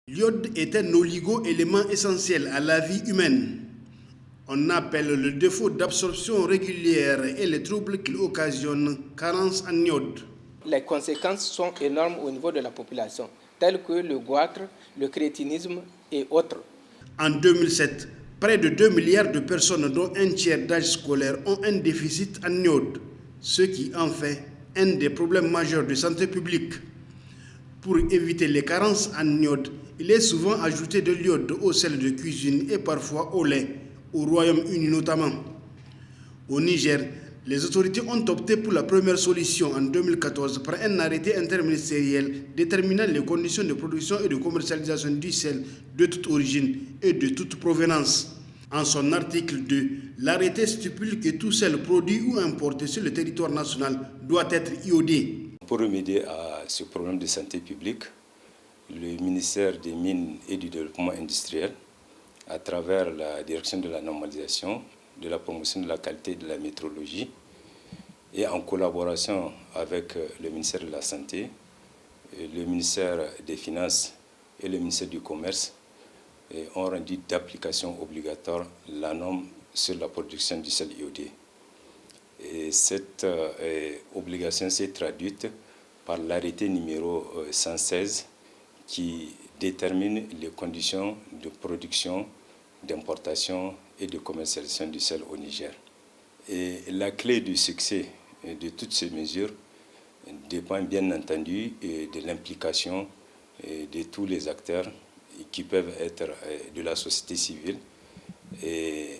L'iode est un oligo-élément essentiel à la vie humaine. On appelle le défaut d'absorption régulière et les troubles qu'il occasionne carence en iode. Les conséquences sont énormes au niveau de la population, telles que le goitre, le crétinisme et autres. En 2007, près de 2 milliards de personnes, dont un tiers d'âge scolaire, ont un déficit en iode, ce qui en fait un des problèmes majeurs de santé publique. Pour éviter les carences en iode, il est souvent ajouté de l'iode au sel de cuisine et parfois au lait, au Royaume-Uni notamment. Au Niger, les autorités ont opté pour la première solution en 2014 par un arrêté interministériel déterminant les conditions de production et de commercialisation du sel de toute origine et de toute provenance. En son article 2, l'arrêté stipule que tout sel produit ou importé sur le territoire national doit être iodé. Pour remédier à ce problème de santé publique, le ministère des Mines et du Développement industriel, à travers la direction de la normalisation, de la promotion de la qualité et de la métrologie, et en collaboration avec le ministère de la Santé, le ministère des Finances et le ministère du Commerce, ont rendu d'application obligatoire la norme sur la production du sel iodé. Et cette obligation s'est traduite par l'arrêté numéro 116 qui détermine les conditions de production, d'importation et de commercialisation du sel au Niger. Et la clé du succès de toutes ces mesures dépend bien entendu de l'implication de tous les acteurs qui peuvent être de la société civile, et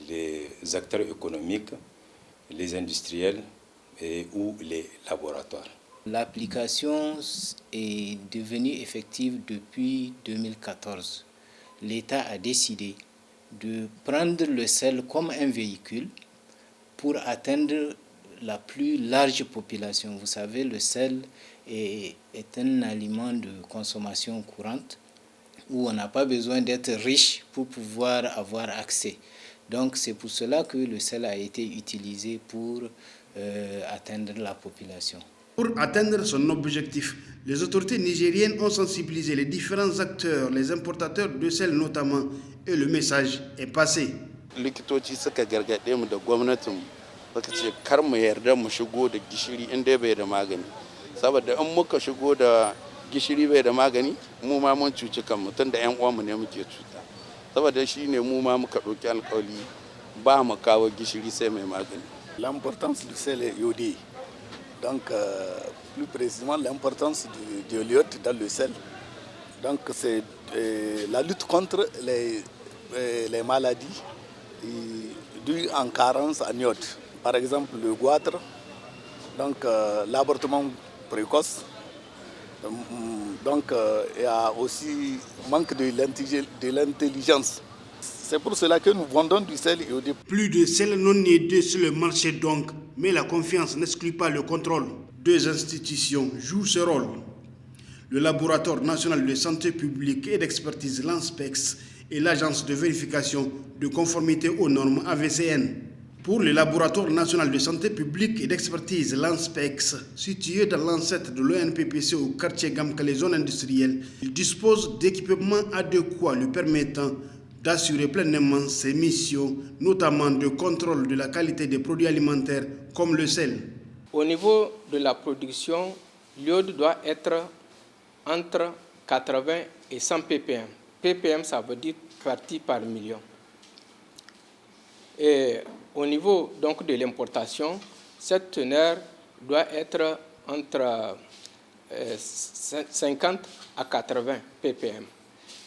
les acteurs économiques, les industriels ou les laboratoires. L'application est devenue effective depuis 2014. L'État a décidé de prendre le sel comme un véhicule pour atteindre la plus large population. Vous savez, le sel est un aliment de consommation courante où on n'a pas besoin d'être riche pour pouvoir avoir accès. Donc c'est pour cela que le sel a été utilisé pour atteindre la population. Pour atteindre son objectif, les autorités nigériennes ont sensibilisé les différents acteurs, les importateurs de sel notamment, et le message est passé. Likitoci suka gargaɗe mu da gwamnatin suka ce kar mu yarda mu shigo da gishiri in dai bai da magani, saboda in muka shigo da gishiri bai da magani mu ma mun cuci kanmu tunda ƴan uwanmu ne muke cuta, saboda shi ne mu ma muka ɗauki alƙawari ba mu kawo gishiri sai mai magani. L'importance du sel est iodé. Donc, plus précisément, l'importance de l'iode dans le sel. Donc, c'est la lutte contre les maladies dues en carence en iode. Par exemple, le goitre, donc l'avortement précoce. Donc, il y a aussi manque de l'intelligence. C'est pour cela que nous vendons du sel iodé. Plus de sel non iodé sur le marché donc, mais la confiance n'exclut pas le contrôle. Deux institutions jouent ce rôle. Le Laboratoire national de santé publique et d'expertise l'ANSPEX et l'Agence de vérification de conformité aux normes AVCN. Pour le Laboratoire national de santé publique et d'expertise l'ANSPEX, situé dans l'ancêtre de l'ONPPC au quartier Gamkale, zone industrielle, il dispose d'équipements adéquats lui permettant d'assurer pleinement ses missions, notamment de contrôle de la qualité des produits alimentaires comme le sel. Au niveau de la production, l'iode doit être entre 80 et 100 ppm. ppm, ça veut dire partie par million. Et au niveau donc de l'importation, cette teneur doit être entre 50 à 80 ppm.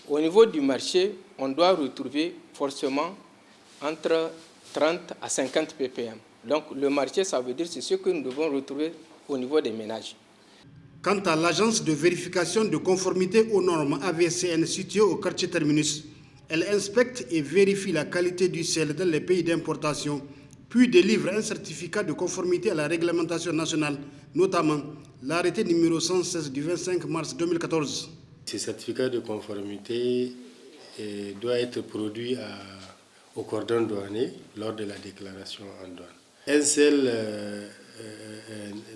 Au niveau du marché, on doit retrouver forcément entre 30 à 50 ppm. Donc le marché, ça veut dire c'est ce que nous devons retrouver au niveau des ménages. Quant à l'agence de vérification de conformité aux normes AVCN située au quartier Terminus, elle inspecte et vérifie la qualité du sel dans les pays d'importation, puis délivre un certificat de conformité à la réglementation nationale, notamment l'arrêté numéro 116 du 25 mars 2014. Ce certificat de conformité doit être produit au cordon douanier lors de la déclaration en douane. Un sel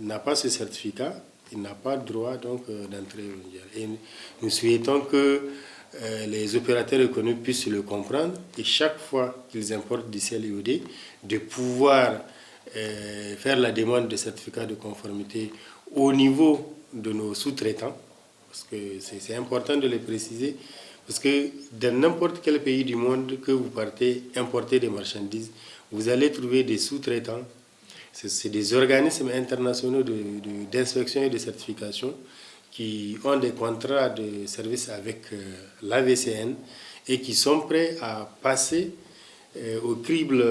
n'a pas ce certificat, il n'a pas droit donc d'entrer au Niger. Et nous souhaitons que les opérateurs économiques puissent le comprendre et chaque fois qu'ils importent du sel iodé, de pouvoir faire la demande de certificat de conformité au niveau de nos sous-traitants, parce que c'est important de le préciser, parce que dans n'importe quel pays du monde que vous partez importer des marchandises, vous allez trouver des sous-traitants. C'est des organismes internationaux d'inspection et de certification qui ont des contrats de service avec l'AVCN et qui sont prêts à passer au crible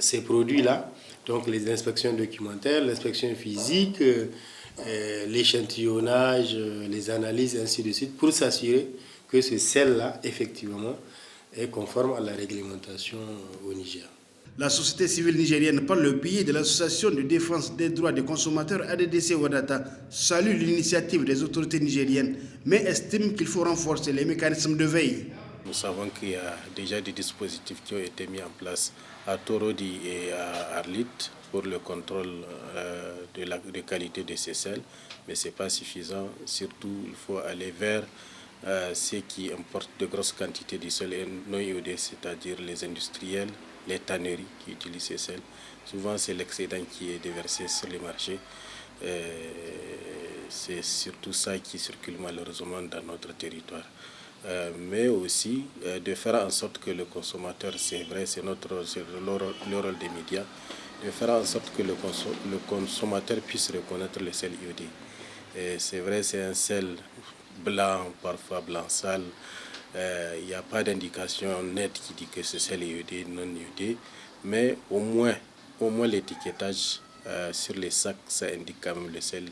ces produits-là, donc les inspections documentaires, l'inspection physique, l'échantillonnage, les analyses, ainsi de suite, pour s'assurer que ce sel-là, effectivement, est conforme à la réglementation au Niger. La société civile nigérienne, par le biais de l'Association de défense des droits des consommateurs ADDC Wadata, salue l'initiative des autorités nigériennes, mais estime qu'il faut renforcer les mécanismes de veille. Nous savons qu'il y a déjà des dispositifs qui ont été mis en place à Torodi et à Arlit pour le contrôle de qualité de ces sels, mais ce n'est pas suffisant. Surtout, il faut aller vers ceux qui importent de grosses quantités de sel non iodé, c'est-à-dire les industriels, les tanneries qui utilisent ces sels. Souvent, c'est l'excédent qui est déversé sur les marchés. C'est surtout ça qui circule malheureusement dans notre territoire. Mais aussi de faire en sorte que le consommateur, c'est vrai, c'est le rôle des médias, de faire en sorte que le consommateur puisse reconnaître le sel iodé. C'est vrai, c'est un sel blanc, parfois blanc sale. Il n'y a pas d'indication nette qui dit que c'est sel iodé, non iodé, mais au moins l'étiquetage sur les sacs, ça indique quand même le sel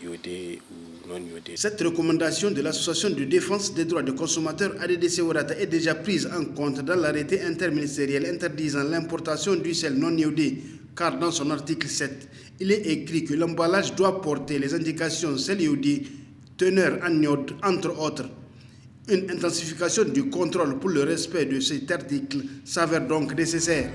iodé ou non iodé. Cette recommandation de l'Association de défense des droits des consommateurs ADDC Wadata est déjà prise en compte dans l'arrêté interministériel interdisant l'importation du sel non iodé, car dans son article 7, il est écrit que l'emballage doit porter les indications sel iodé, teneur en iode, entre autres. Une intensification du contrôle pour le respect de cet article s'avère donc nécessaire.